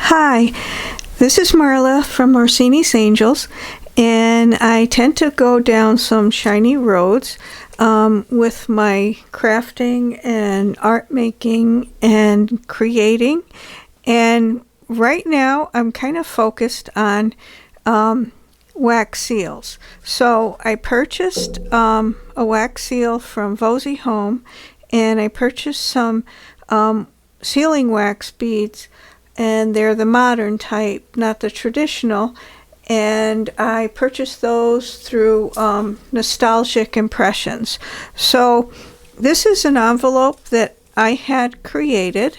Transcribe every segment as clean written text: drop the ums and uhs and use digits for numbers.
Hi, this is Marla from OrsinisAngels, and I tend to go down some shiny roads with my crafting and art making and creating. And right now I'm kind of focused on wax seals. So I purchased a wax seal from Vosy Home, and I purchased some sealing wax beads, and they're the modern type, not the traditional. And I purchased those through Nostalgic Impressions. So this is an envelope that I had created,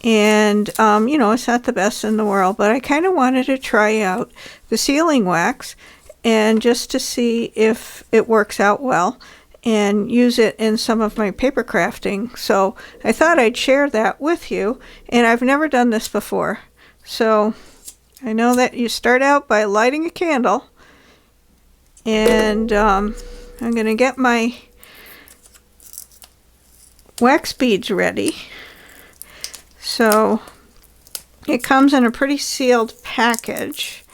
and you know, it's not the best in the world, but I kind of wanted to try out the sealing wax and just to see if it works out well and use it in some of my paper crafting. So I thought I'd share that with you, and I've never done this before. So I know that you start out by lighting a candle, and I'm going to get my wax beads ready. So it comes in a pretty sealed package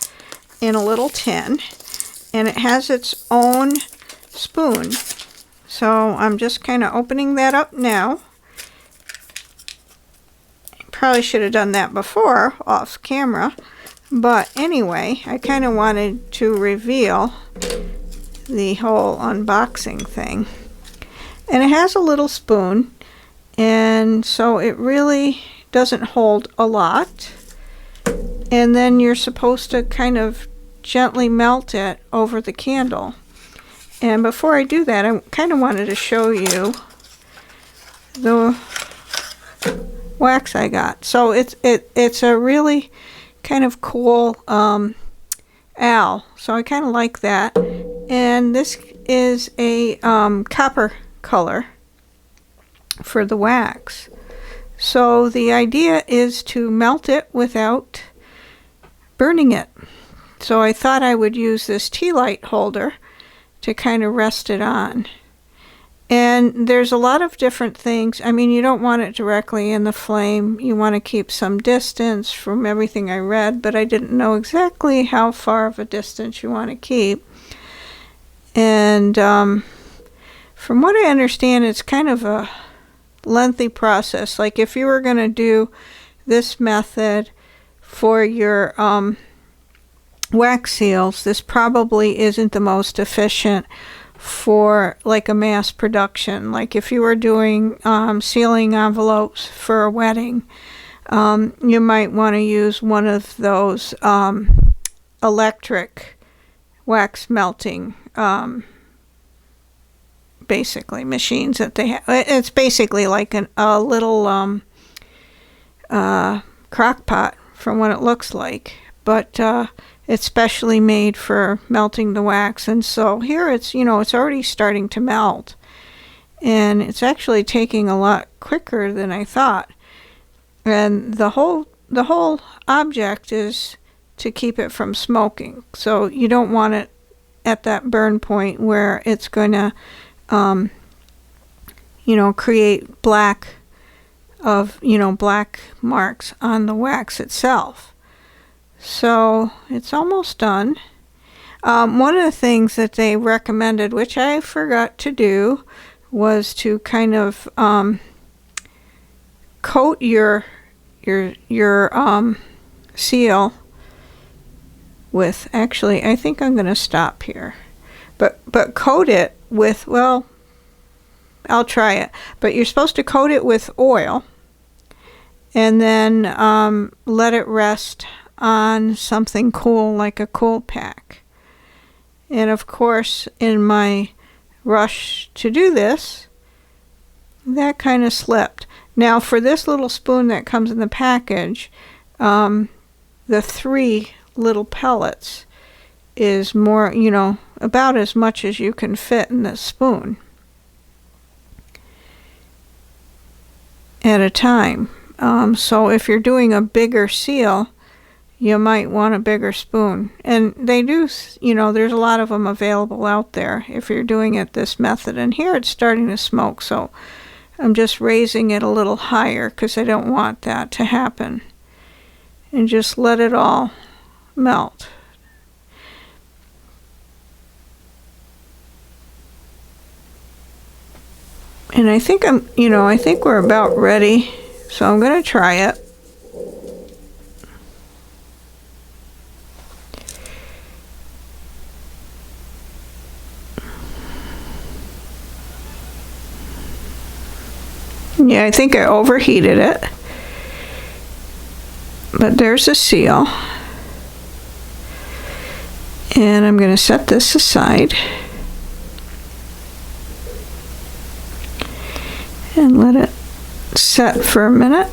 in a little tin, and it has its own spoon. So I'm just kind of opening that up now. Probably should have done that before off camera, but anyway, I kind of wanted to reveal the whole unboxing thing. And it has a little spoon, and so it really doesn't hold a lot. And then you're supposed to kind of gently melt it over the candle. And before I do that, I kind of wanted to show you the wax I got. So it's a really kind of cool owl. So I kind of like that. And this is a copper color for the wax. So the idea is to melt it without burning it. So I thought I would use this tea light holder to kind of rest it on. And there's a lot of different things. I mean, you don't want it directly in the flame. You want to keep some distance from everything I read, but I didn't know exactly how far of a distance you want to keep. And from what I understand, it's kind of a lengthy process. Like if you were going to do this method for your wax seals, this probably isn't the most efficient for like a mass production. Like if you were doing sealing envelopes for a wedding, you might want to use one of those electric wax melting basically machines that they have. It's basically like a little crock pot from what it looks like, but it's specially made for melting the wax. And so here it's, you know, it's already starting to melt, and it's actually taking a lot quicker than I thought. And the whole object is to keep it from smoking. So you don't want it at that burn point where it's going to you know, create black marks on the wax itself. So it's almost done. One of the things that they recommended, which I forgot to do, was to kind of coat your seal with, actually I think I'm going to stop here, but coat it with, well, I'll try it, but you're supposed to coat it with oil and then let it rest on something cool like a cool pack. And of course, in my rush to do this, that kind of slipped. Now for this little spoon that comes in the package, the 3 little pellets is more, you know, about as much as you can fit in this spoon at a time. So if you're doing a bigger seal, you might want a bigger spoon. And they do, you know, there's a lot of them available out there if you're doing it this method. And here it's starting to smoke, so I'm just raising it a little higher because I don't want that to happen. and just let it all melt. And I think I think we're about ready, so I'm going to try it. Yeah, I think I overheated it. But there's a seal. And I'm going to set this aside. And let it set for a minute.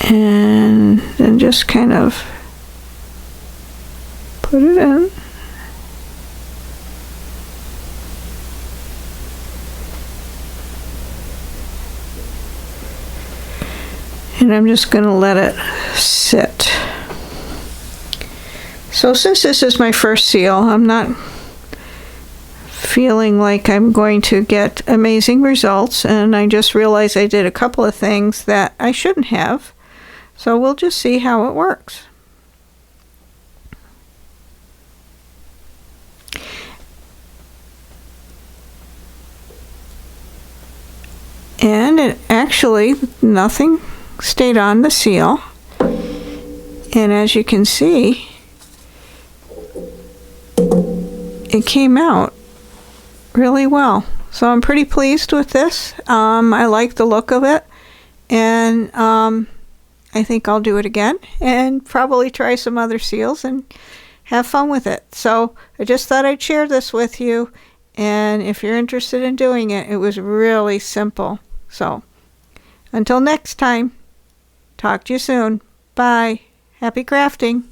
And then just kind of put it in. And I'm just going to let it sit. So since this is my first seal, I'm not feeling like I'm going to get amazing results, and I just realized I did a couple of things that I shouldn't have. So we'll just see how it works. And it actually, nothing stayed on the seal, and as you can see, it came out really well. So I'm pretty pleased with this. I like the look of it, and I think I'll do it again and probably try some other seals and have fun with it. So I just thought I'd share this with you, and if you're interested in doing it, it was really simple. So until next time, talk to you soon. Bye. Happy crafting.